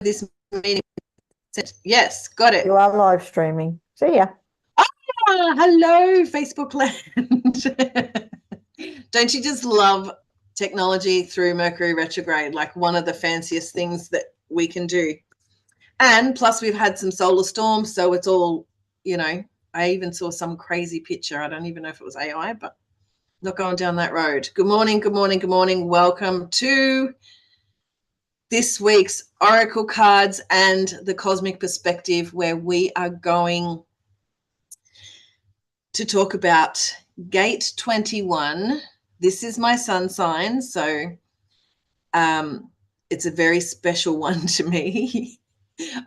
this meeting. Yes, got it. You are live streaming. See ya. Hello, Facebook land. Don't you just love technology through Mercury retrograde? Like one of the fanciest things that we can do. And plus we've had some solar storms, so it's all, I even saw some crazy picture. I don't even know if it was AI, but not going down that road. Good morning, good morning, good morning. Welcome to this week's Oracle cards and the cosmic perspective, where we are going to talk about gate 21. This is my sun sign, so it's a very special one to me.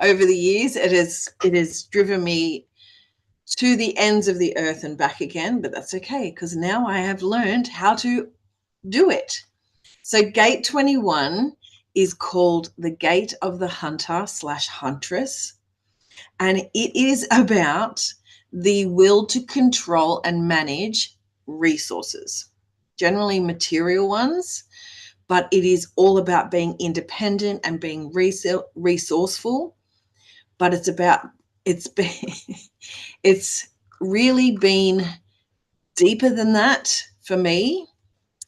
Over the years, it has driven me to the ends of the earth and back again, but that's okay, because now I have learned how to do it. So gate 21 is called the Gate of the Hunter/Huntress, and it is about the will to control and manage resources, generally material ones, but it is all about being independent and being resourceful. But it's really been deeper than that for me.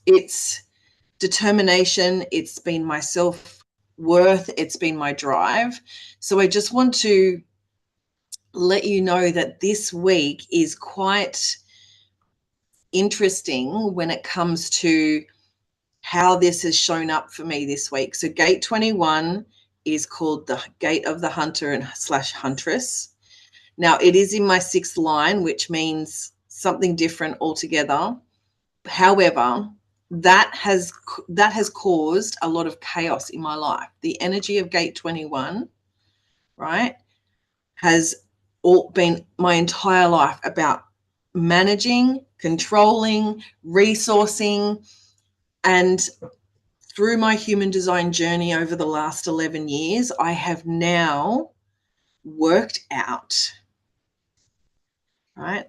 It's determination, it's been my self-worth, it's been my drive. So I just want to let you know that this week is quite interesting when it comes to how this has shown up for me this week. So gate 21 is called the Gate of the Hunter/Huntress. Now it is in my 6th line, which means something different altogether. However, that has caused a lot of chaos in my life. The energy of gate 21, right, has all been my entire life about managing, controlling, resourcing. And through my human design journey over the last 11 years, I have now worked out, right,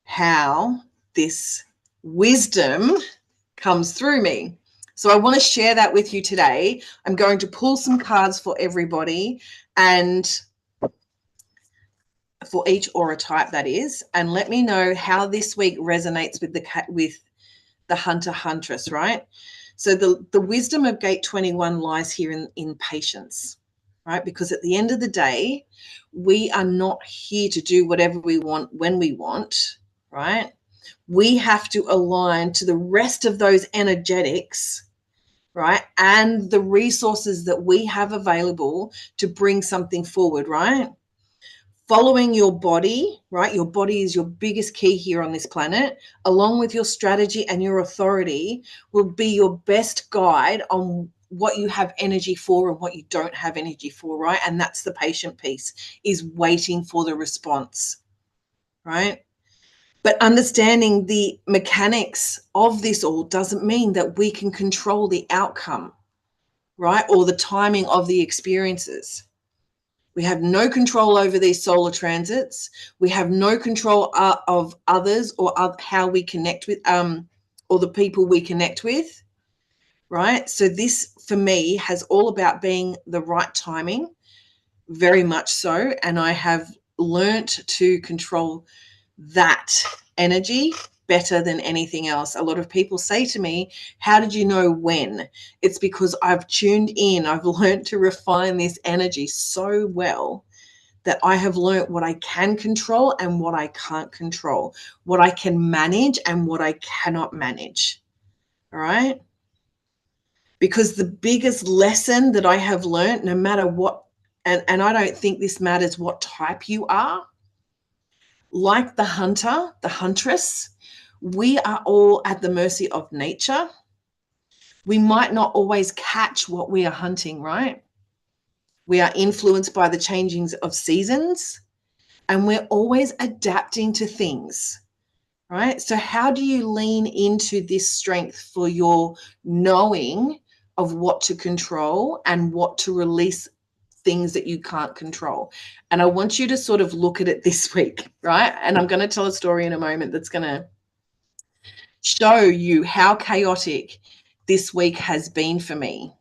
how this wisdom comes through me. So I want to share that with you today. I'm going to pull some cards for everybody, and for each aura type, that is, and let me know how this week resonates with the Hunter/Huntress, right? So the wisdom of gate 21 lies here in patience, right? Because at the end of the day, we are not here to do whatever we want when we want, right? We have to align to the rest of those energetics, right? And the resources that we have available to bring something forward, right? Following your body, right? Your body is your biggest key here on this planet, along with your strategy and your authority, will be your best guide on what you have energy for and what you don't have energy for, right? And that's the patient piece, is waiting for the response, right? But understanding the mechanics of this all doesn't mean that we can control the outcome, right? Or the timing of the experiences. We have no control over these solar transits. We have no control of others or of how we connect with, or the people we connect with, right? So this, for me, has all about being the right timing, very much so. And I have learnt to control that energy better than anything else. A lot of people say to me, how did you know when? It's because I've tuned in. I've learned to refine this energy so well that I have learned what I can control and what I can't control, what I can manage and what I cannot manage. All right? Because the biggest lesson that I have learned, no matter what, and I don't think this matters what type you are, like the hunter, the huntress, we are all at the mercy of nature. We might not always catch what we are hunting, right? We are influenced by the changings of seasons, and we're always adapting to things, right? So how do you lean into this strength for your knowing of what to control and what to release, things that you can't control? And I want you to sort of look at it this week, right? And I'm going to tell a story in a moment that's going to show you how chaotic this week has been for me.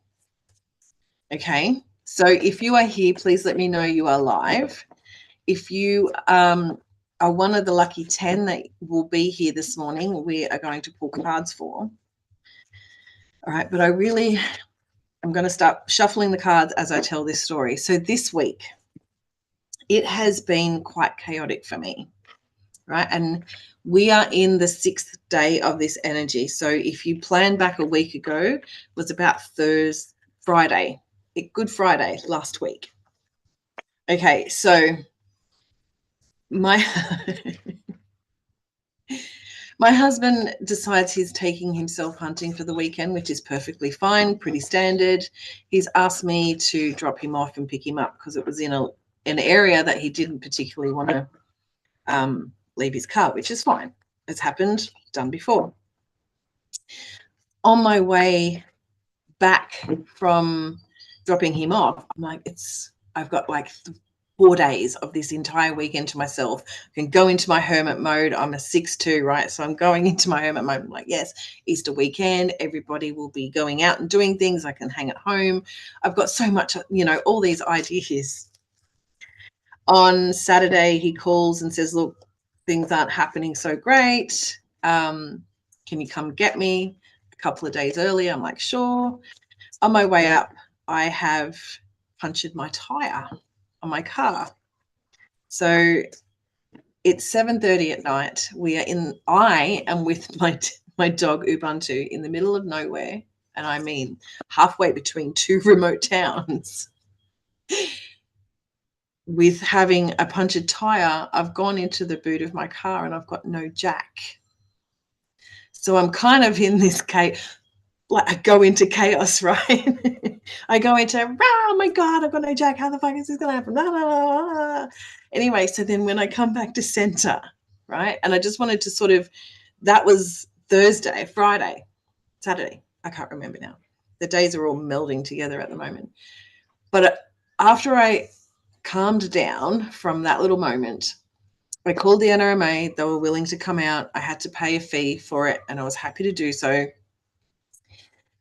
Okay, So if you are here, please let me know you are live. If you are one of the lucky 10 that will be here this morning, we are going to pull cards for. All right, but I'm going to start shuffling the cards as I tell this story. So this week, it has been quite chaotic for me, right? And we are in the 6th day of this energy. So if you plan back a week ago, it was about Friday, Good Friday last week. Okay, so my my husband decides he's taking himself hunting for the weekend, which is perfectly fine, pretty standard. He's asked me to drop him off and pick him up because it was in an area that he didn't particularly want to leave his car, which is fine. It's happened, done before. On my way back from dropping him off, I'm like, I've got like 4 days of this entire weekend to myself. I can go into my hermit mode. I'm a 6/2, right? So I'm going into my hermit mode. I'm like, yes, Easter weekend, everybody will be going out and doing things. I can hang at home. I've got so much, all these ideas. On Saturday, he calls and says, look, things aren't happening so great. Can you come get me? A couple of days earlier, I'm like, sure. On my way up, I have punctured my tire on my car. So it's 7:30 at night. I am with my dog Ubuntu in the middle of nowhere, and I mean halfway between 2 remote towns. With having a punctured tire, I've gone into the boot of my car and I've got no jack. So I'm kind of in this I go into chaos, right? I go into, oh my God, I've got no jack. How the fuck is this going to happen? Blah, blah, blah, blah. Anyway, so then when I come back to center, right? And I just wanted to that was Thursday, Friday, Saturday. I can't remember now. The days are all melding together at the moment. But after I calmed down from that little moment, I called the NRMA. They were willing to come out. I had to pay a fee for it, and I was happy to do so.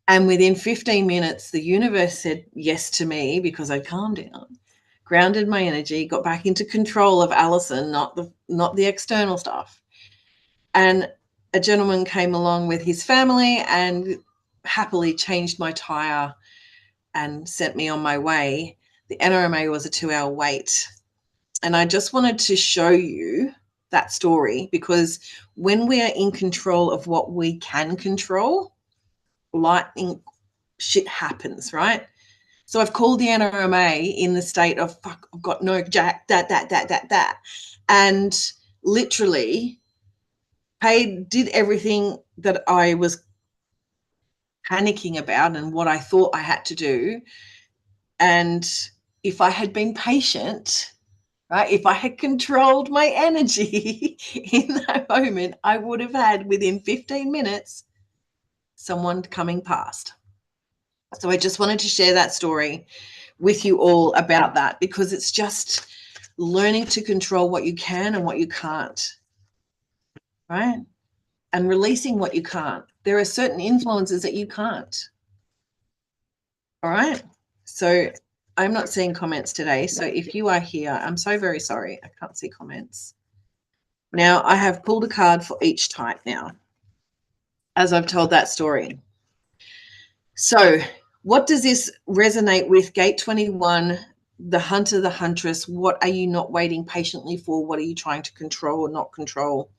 And within 15 minutes, the universe said yes to me because I calmed down, grounded my energy, got back into control of Alison, not the external stuff. And a gentleman came along with his family and happily changed my tire and sent me on my way. The NRMA was a 2-hour wait. And I just wanted to show you that story because when we are in control of what we can control, lightning shit happens, right? So I've called the NRMA in the state of, fuck, I've got no jack, that. And literally did everything that I was panicking about and what I thought I had to do. And if I had been patient, right, if I had controlled my energy in that moment, I would have had within 15 minutes someone coming past. So I just wanted to share that story with you all about that because it's just learning to control what you can and what you can't, right? And releasing what you can't. There are certain influences that you can't. All right. So I'm not seeing comments today. So if you are here, I'm so very sorry. I can't see comments. Now I have pulled a card for each type now, as I've told that story. So what does this resonate with? Gate 21, the hunter, the huntress. What are you not waiting patiently for? What are you trying to control or not control?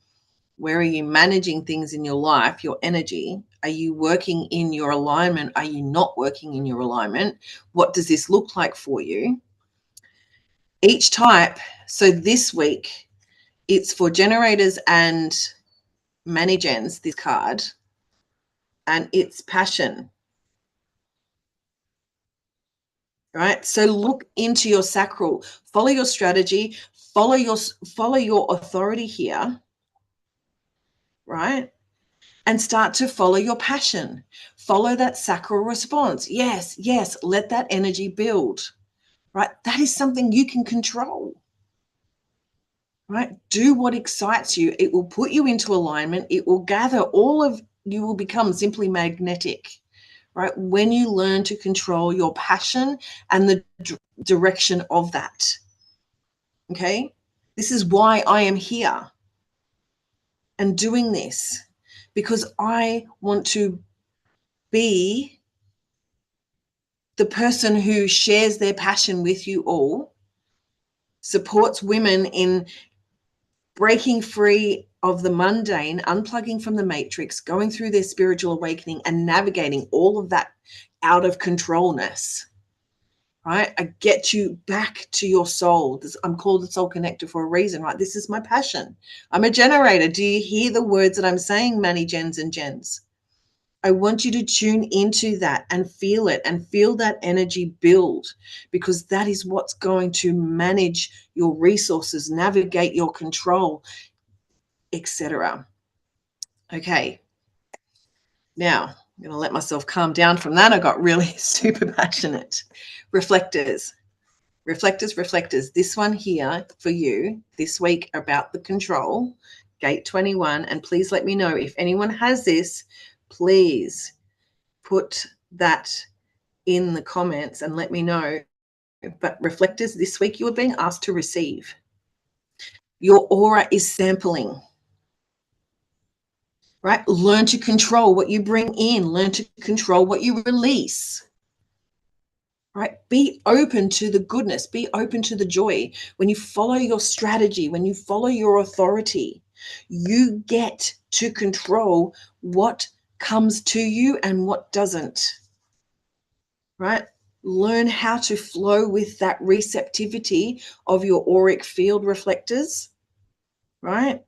Where are you managing things in your life, your energy? Are you working in your alignment? Are you not working in your alignment? What does this look like for you? Each type. So this week, it's for generators and Mani-Gens, this card, and it's passion. Right? So look into your sacral, follow your strategy, follow your authority here, right? And start to follow your passion. Follow that sacral response. Yes, let that energy build, right? That is something you can control, right? Do what excites you. It will put you into alignment. It will gather you will become simply magnetic, right? When you learn to control your passion and the direction of that. Okay? This is why I am here and doing this, because I want to be the person who shares their passion with you all, supports women in breaking free of the mundane, unplugging from the matrix, going through their spiritual awakening and navigating all of that out of controlness, right? I get you back to your soul. I'm called the soul connector for a reason, right? This is my passion. I'm a generator. Do you hear the words that I'm saying, Manny, Jens, and Jens? I want you to tune into that and feel it and feel that energy build, because that is what's going to manage your resources, navigate your control, etc. Okay. Now, I'm going to let myself calm down from that. I got really super passionate. Reflectors. Reflectors. This one here for you this week about the control, gate 21. And please let me know if anyone has this. Please put that in the comments and let me know. But reflectors, this week you are being asked to receive. Your aura is sampling, right? Learn to control what you bring in. Learn to control what you release, right? Be open to the goodness. Be open to the joy. When you follow your strategy, when you follow your authority, you get to control what comes to you and what doesn't, right? Learn how to flow with that receptivity of your auric field, reflectors, right?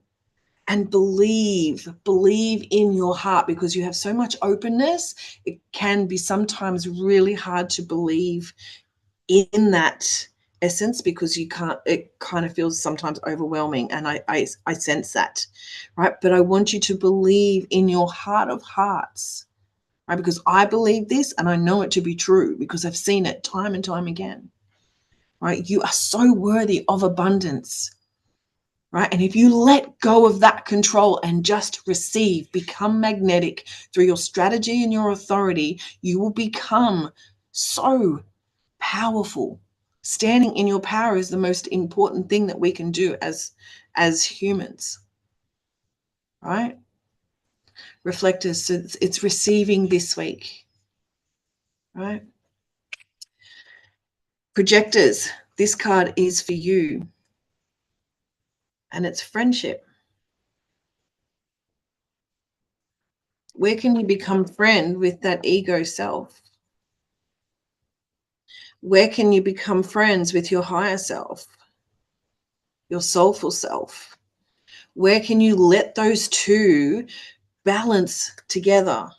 And believe in your heart, because you have so much openness. It can be sometimes really hard to believe in that essence, because you can't, it kind of feels sometimes overwhelming. And I sense that, right? But I want you to believe in your heart of hearts, right? Because I believe this and I know it to be true, because I've seen it time and time again, right? You are so worthy of abundance, right? And if you let go of that control and just receive, become magnetic through your strategy and your authority, you will become so powerful. Standing in your power is the most important thing that we can do as humans, right? Reflectors, so it's receiving this week, right? Projectors, this card is for you, and it's friendship. Where can you become friend with that ego self? Where can you become friends with your higher self, your soulful self? Where can you let those two balance together?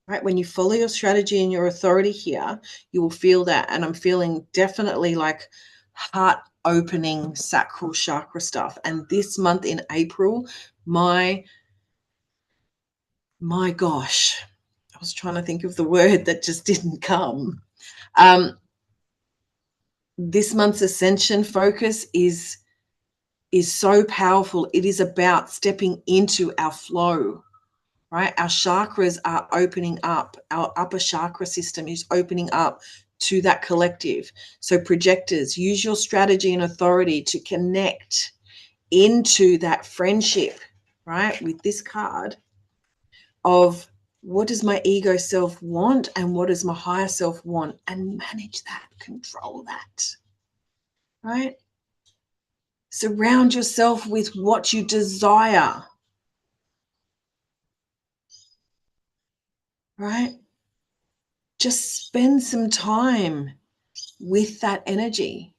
Right? When you follow your strategy and your authority here, you will feel that. And I'm feeling definitely like heart opening sacral chakra stuff. And this month in April, my gosh, I was trying to think of the word that just didn't come. This month's ascension focus is so powerful. It is about stepping into our flow, right? Our chakras are opening up. Our upper chakra system is opening up to that collective. So projectors, use your strategy and authority to connect into that friendship, right? With this card of what does my ego self want and what does my higher self want, and manage that, control that, right? Surround yourself with what you desire, right? Just spend some time with that energy.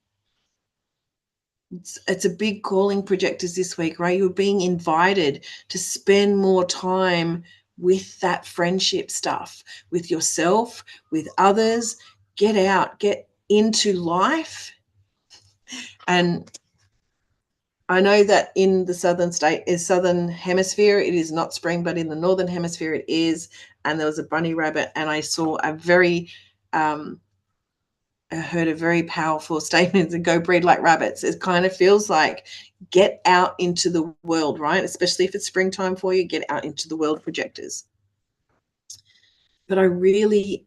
It's a big calling, projectors, this week, right? You're being invited to spend more time with that friendship stuff, with yourself, with others. Get out, get into life. And I know that in the southern hemisphere, it is not spring, but in the northern hemisphere it is. And there was a bunny rabbit, and I saw a very, I heard a very powerful statement, and go breed like rabbits. It kind of feels like get out into the world, right? Especially if it's springtime for you, get out into the world, projectors. but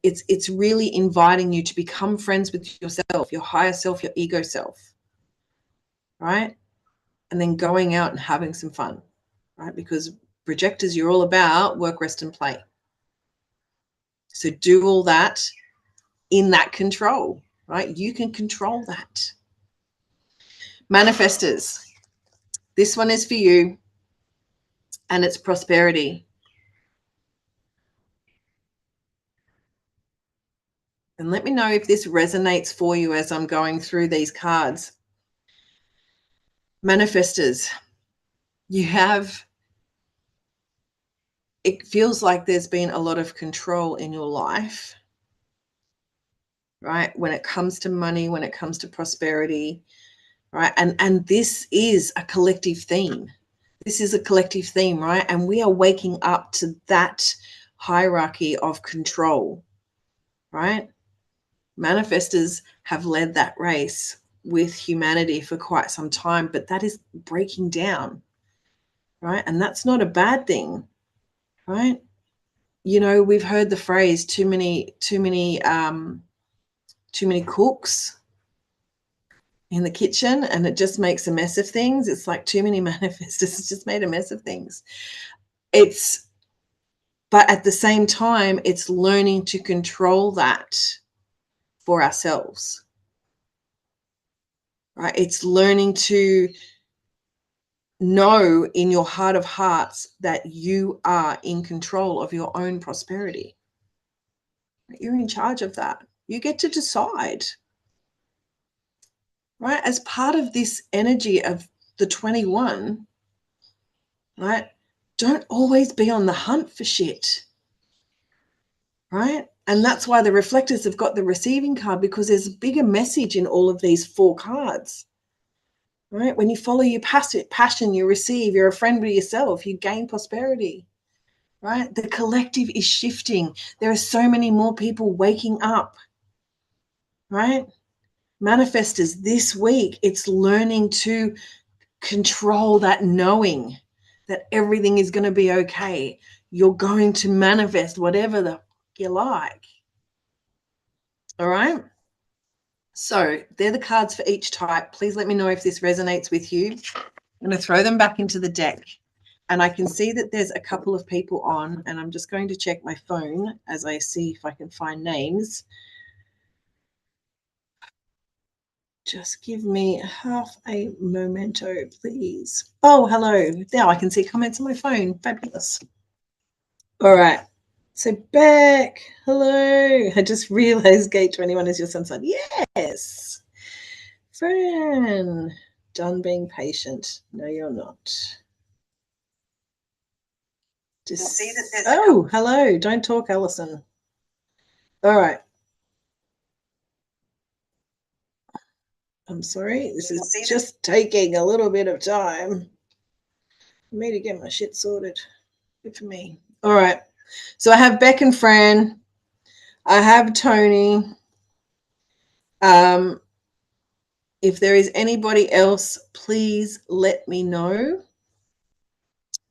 it's really inviting you to become friends with yourself, your higher self, your ego self, right? And then going out and having some fun, right? Because projectors, you're all about work, rest, and play. So do all that in that control, right? You can control that. Manifestors, this one is for you, and it's prosperity. And let me know if this resonates for you as I'm going through these cards. Manifestors, it feels like there's been a lot of control in your life, right? When it comes to money, when it comes to prosperity, right? And this is a collective theme. This is a collective theme, right? And we are waking up to that hierarchy of control, right? Manifestors have led that race with humanity for quite some time, but that is breaking down, right? And that's not a bad thing, right? You know, we've heard the phrase too many cooks in the kitchen, and it just makes a mess of things. It's like too many manifestors. It's just made a mess of things. But at the same time, it's learning to control that for ourselves, right? It's learning to know in your heart of hearts that you are in control of your own prosperity. You're in charge of that. You get to decide, right? As part of this energy of the 21, right? Don't always be on the hunt for shit, right? And that's why the reflectors have got the receiving card, because there's a bigger message in all of these 4 cards, right? When you follow your passion, you receive, you're a friend with yourself, you gain prosperity, right? The collective is shifting. There are so many more people waking up, right? Manifestors, this week, it's learning to control that knowing that everything is going to be okay. You're going to manifest whatever the you like. All right. So they're the cards for each type. Please let me know if this resonates with you. I'm going to throw them back into the deck. And I can see that there's a couple of people on, and I'm just going to check my phone as I see if I can find names. Just give me half a momento, please. Oh, hello. Now I can see comments on my phone. Fabulous. All right. So Beck, hello. I just realized gate 21 is your sun sign. Yes. Fran, done being patient. No, you're not. Just see that there's hello. Don't talk, Alison. All right. I'm sorry. This is just taking a little bit of time for me to get my shit sorted. Good for me. All right. So I have Beck and Fran. I have Tony. If there is anybody else, please let me know,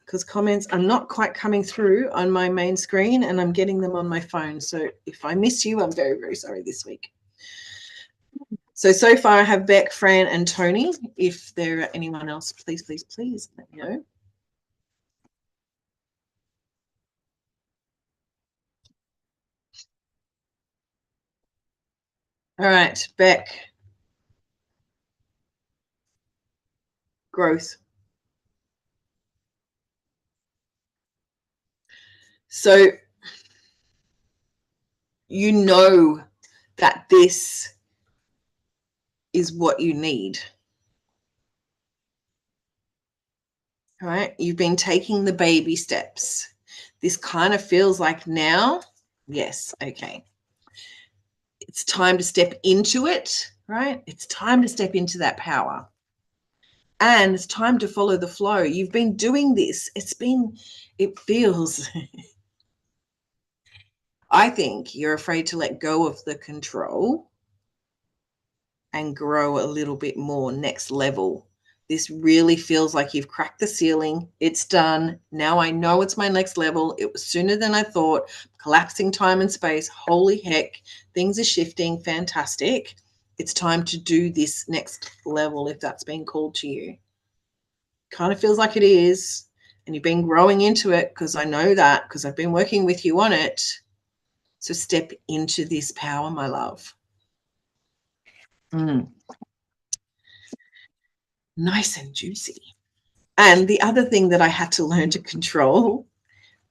because comments are not quite coming through on my main screen and I'm getting them on my phone. So if I miss you, I'm very, very sorry this week. So far I have Beck, Fran, and Tony. If there are anyone else, please, please, please let me know. All right, Beck. Growth. So you know that this is what you need. All right, you've been taking the baby steps. This kind of feels like now, yes, okay. It's time to step into it, right? It's time to step into that power. And it's time to follow the flow. You've been doing this. It feels, I think you're afraid to let go of the control and grow a little bit more next level, This really feels like you've cracked the ceiling. It's done. Now I know it's my next level. It was sooner than I thought. Collapsing time and space. Holy heck. Things are shifting. Fantastic. It's time to do this next level if that's been called to you. Kind of feels like it is. And you've been growing into it because I know that because I've been working with you on it. So step into this power, my love. Nice and juicy. And the other thing that I had to learn to control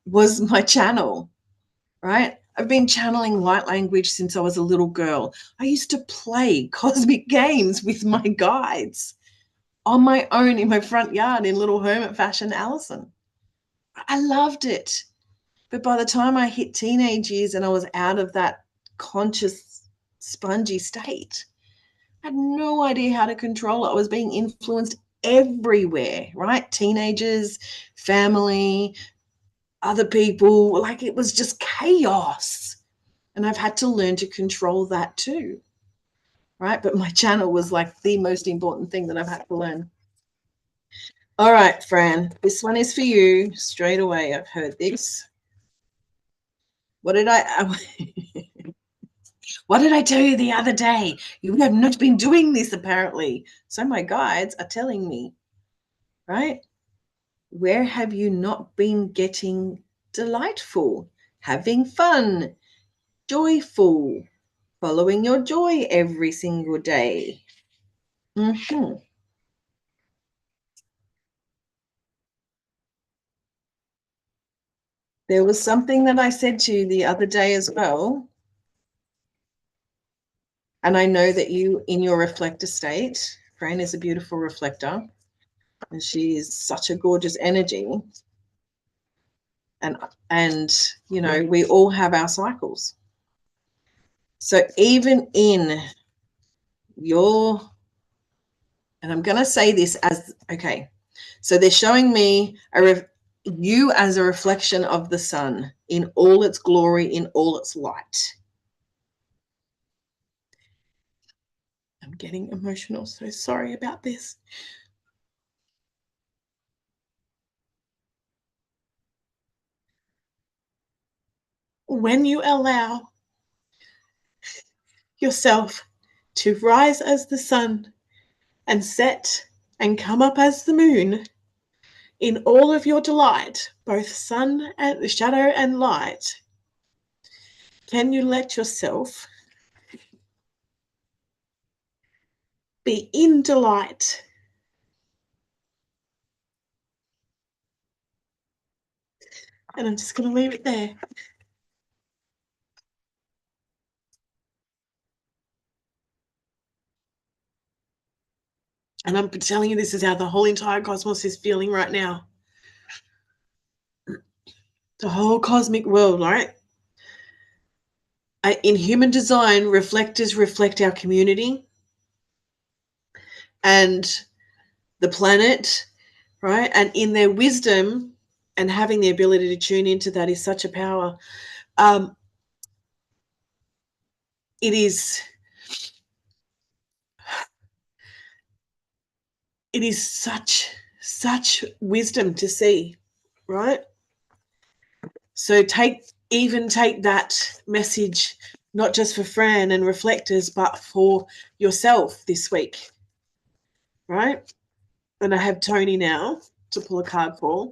was my channel, right? I've been channeling light language since I was a little girl. I used to play cosmic games with my guides on my own in my front yard in little hermit fashion, Allison. I loved it. But by the time I hit teenage years and I was out of that conscious, spongy state, I had no idea how to control it. I was being influenced everywhere, right? Teenagers, family, other people, like it was just chaos. And I've had to learn to control that too, right? But my channel was like the most important thing that I've had to learn. All right, Fran, this one is for you straight away. I've heard this. What did I tell you the other day? You have not been doing this apparently. So my guides are telling me, right? Where have you not been getting delightful, having fun, joyful, following your joy every single day? There was something that I said to you the other day as well. And I know that you, in your reflector state, Fran is a beautiful reflector, and she is such a gorgeous energy. And you know, we all have our cycles. So even in your, and I'm going to say this as, okay, so they're showing me you as a reflection of the sun in all its glory, in all its light. I'm getting emotional, so sorry about this. When you allow yourself to rise as the sun and set and come up as the moon in all of your delight, both sun and shadow and light, can you let yourself be in delight? And I'm just going to leave it there. And I'm telling you, this is how the whole entire cosmos is feeling right now. The whole cosmic world, right? In human design, reflectors reflect our community and the planet, right? And in their wisdom and having the ability to tune into that is such a power. It is such wisdom to see, right? So take that message, not just for Fran and reflectors, but for yourself this week, right? And I have Tony now to pull a card for.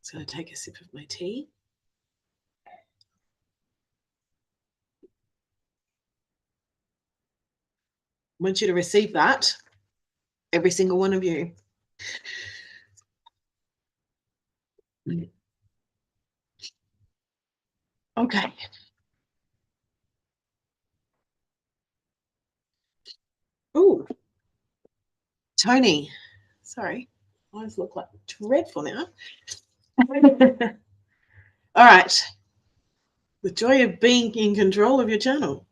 Just going to take a sip of my tea. I want you to receive that, every single one of you. Okay. Oh, Tony. Sorry, eyes look like dreadful now. All right. The joy of being in control of your channel.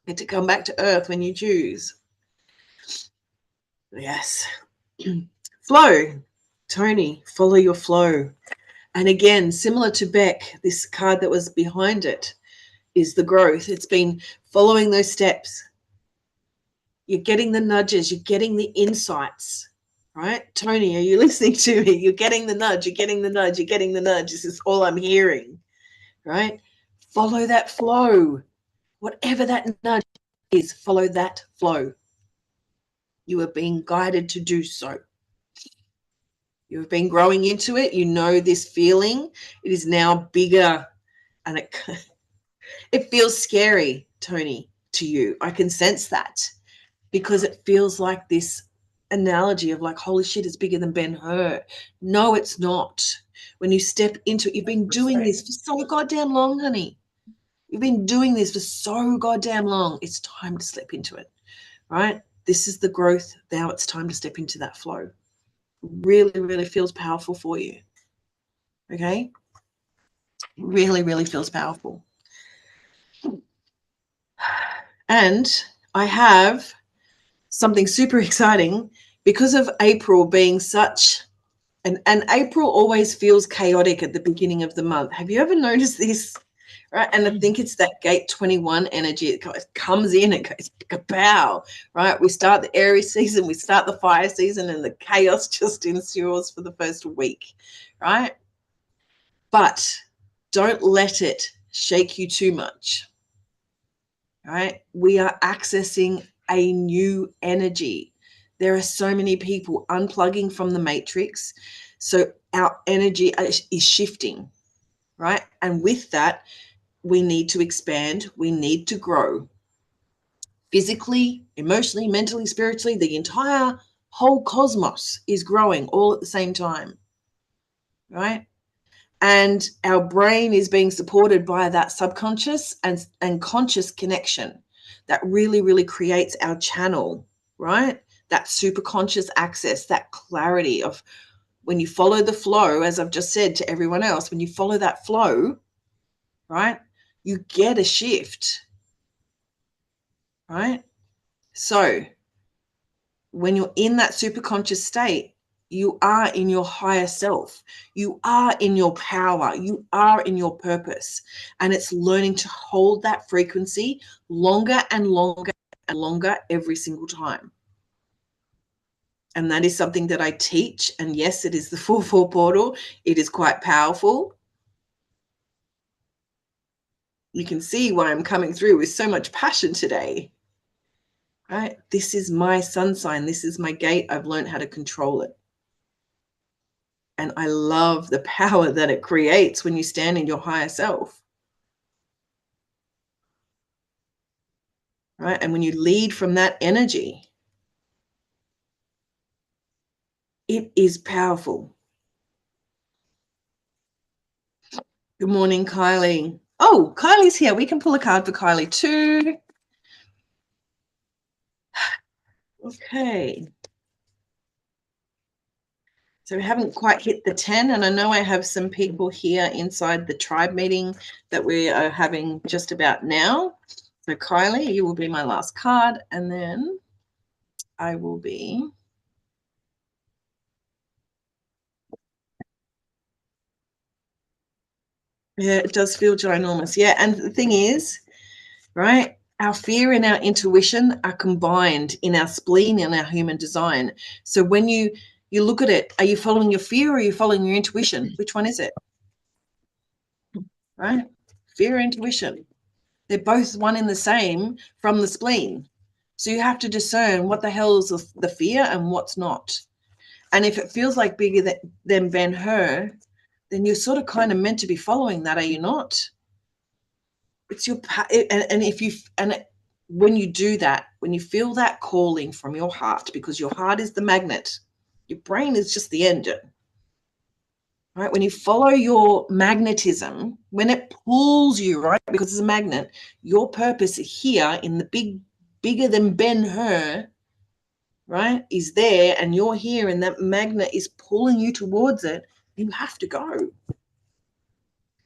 Get to come back to earth when you choose. Yes. Flow. Tony, follow your flow. And again, similar to Beck, this card that was behind it is the growth. It's been following those steps. You're getting the nudges. You're getting the insights, right? Tony, are you listening to me? You're getting the nudge. You're getting the nudge. You're getting the nudge. This is all I'm hearing, right? Follow that flow. Whatever that nudge is, follow that flow. You are being guided to do so. You've been growing into it. You know this feeling. It is now bigger, and it feels scary, Tony, to you. I can sense that, because it feels like this analogy of like, holy shit, it's bigger than Ben-Hur. No, it's not. When you step into it, you've been doing this for so goddamn long, honey. You've been doing this for so goddamn long. It's time to step into it, right? This is the growth. Now it's time to step into that flow. Really, really feels powerful for you. Okay? Really, really feels powerful. And I have something super exciting because of April being such, and April always feels chaotic at the beginning of the month. Have you ever noticed this? Right? And I think it's that gate 21 energy. It comes in, it goes kapow, right? We start the Aries season, we start the fire season, and the chaos just ensues for the first week, right? But don't let it shake you too much, right? We are accessing a new energy. There are so many people unplugging from the matrix. So our energy is shifting, right? And with that, we need to expand. We need to grow physically, emotionally, mentally, spiritually. The entire whole cosmos is growing all at the same time, right? And our brain is being supported by that subconscious and conscious connection that really, really creates our channel, right? That super conscious access, that clarity of when you follow the flow, as I've just said to everyone else, when you follow that flow, right, you get a shift, right? So when you're in that super conscious state, you are in your higher self. You are in your power. You are in your purpose. And it's learning to hold that frequency longer and longer and longer every single time. And that is something that I teach. And yes, it is the 4-4 portal. It is quite powerful. You can see why I'm coming through with so much passion today. Right? This is my sun sign. This is my gate. I've learned how to control it. And I love the power that it creates when you stand in your higher self. Right? And when you lead from that energy, it is powerful. Good morning, Kylie. Oh, Kylie's here. We can pull a card for Kylie too. Okay. So we haven't quite hit the 10, and I know I have some people here inside the tribe meeting that we are having just about now. So Kylie, you will be my last card, and then I will be... Yeah, it does feel ginormous. Yeah, and the thing is, right, our fear and our intuition are combined in our spleen and our human design. So when you look at it, are you following your fear or are you following your intuition? Which one is it? Right? Fear, intuition. They're both one and the same from the spleen. So you have to discern what the hell is the fear and what's not. And if it feels like bigger than Ben-Hur, then you're sort of kind of meant to be following that, are you not? It's your and if you when you do that, when you feel that calling from your heart, because your heart is the magnet, your brain is just the engine, right? When you follow your magnetism, when it pulls you, right, because it's a magnet, your purpose here in the bigger than Ben-Hur, right, is there, and you're here, and that magnet is pulling you towards it. You have to go.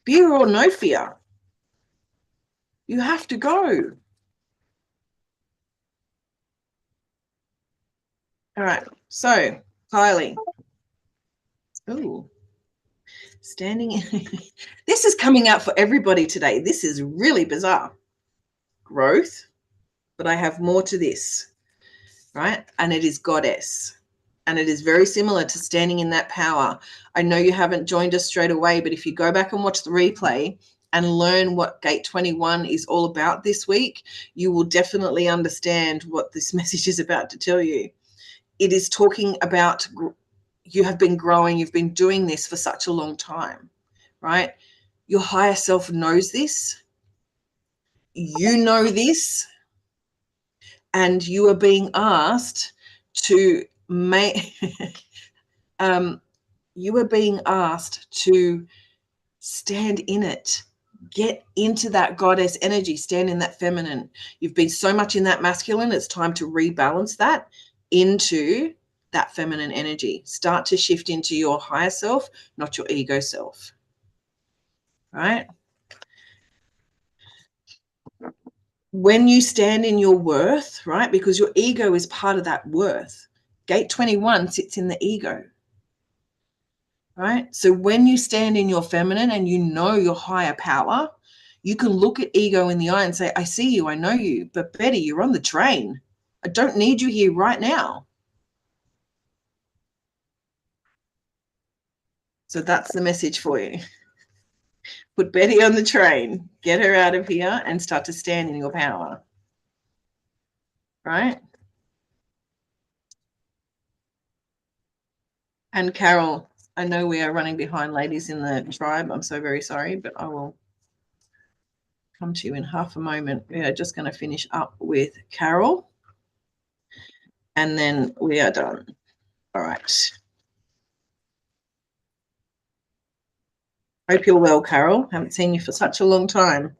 Fear or no fear, you have to go. All right, so Kylie. Ooh, standing in. This is coming out for everybody today. This is really bizarre. Growth, but I have more to this. right? And it is goddess. And it is very similar to standing in that power. I know you haven't joined us straight away, but if you go back and watch the replay and learn what Gate 21 is all about this week, you will definitely understand what this message is about to tell you. It is talking about you have been growing, you've been doing this for such a long time, right? Your higher self knows this. You know this. And you are being asked to make you are being asked to stand in it. Get into that goddess energy, stand in that feminine. You've been so much in that masculine, it's time to rebalance that into that feminine energy. Start to shift into your higher self, not your ego self. Right? When you stand in your worth, right? Because your ego is part of that worth. Gate 21 sits in the ego. Right? So when you stand in your feminine and you know your higher power, you can look at ego in the eye and say, I see you, I know you, but Betty, you're on the train. I don't need you here right now. So that's the message for you. Put Betty on the train, get her out of here and start to stand in your power. Right? And Carol, I know we are running behind, ladies in the tribe. I'm so very sorry, but I will come to you in half a moment. We are just going to finish up with Carol and then we are done. All right. Hope you're well, Carol. Haven't seen you for such a long time.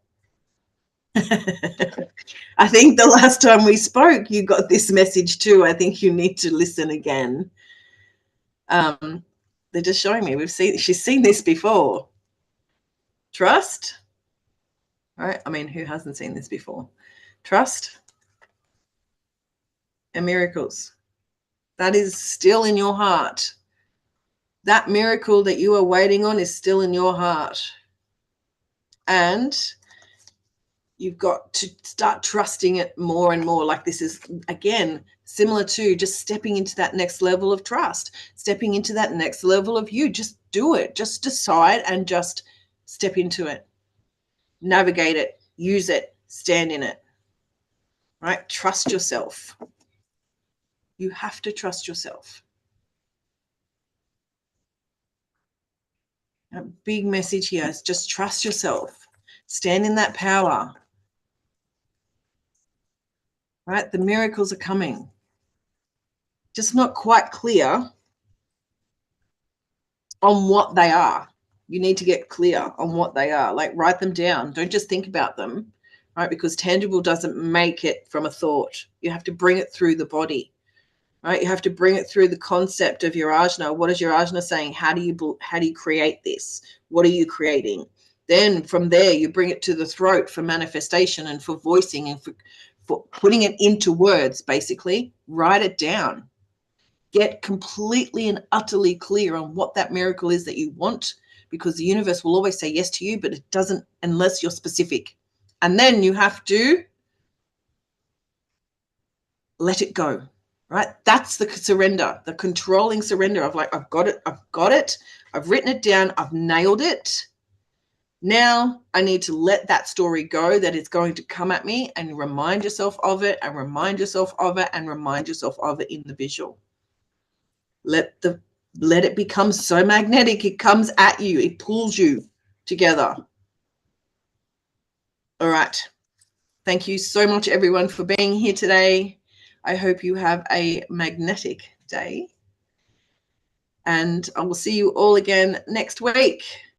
I think the last time we spoke, you got this message too. I think you need to listen again. They're just showing me. She's seen this before. Trust. Right? I mean, who hasn't seen this before? Trust and miracles. That is still in your heart. That miracle that you are waiting on is still in your heart. And you've got to start trusting it more and more. Like this is, again, similar to just stepping into that next level of trust, stepping into that next level of you. Just do it. Just decide and just step into it. Navigate it. Use it. Stand in it. Right? Trust yourself. You have to trust yourself. A big message here is just trust yourself. Stand in that power. Right? The miracles are coming. Just not quite clear on what they are. You need to get clear on what they are. Like write them down. Don't just think about them, right? Because tangible doesn't make it from a thought. You have to bring it through the body, right? You have to bring it through the concept of your ajna. What is your ajna saying? How do you create this? What are you creating? Then from there, you bring it to the throat for manifestation and for voicing and for putting it into words, basically. Write it down. Get completely and utterly clear on what that miracle is that you want, because the universe will always say yes to you, but it doesn't unless you're specific. And then you have to let it go, right? That's the surrender, the controlling surrender of like, I've got it, I've written it down, I've nailed it. Now I need to let that story go that is going to come at me, and remind yourself of it and remind yourself of it and remind yourself of it in the visual. Let it become so magnetic. It comes at you. It pulls you together. All right. Thank you so much, everyone, for being here today. I hope you have a magnetic day. And I will see you all again next week.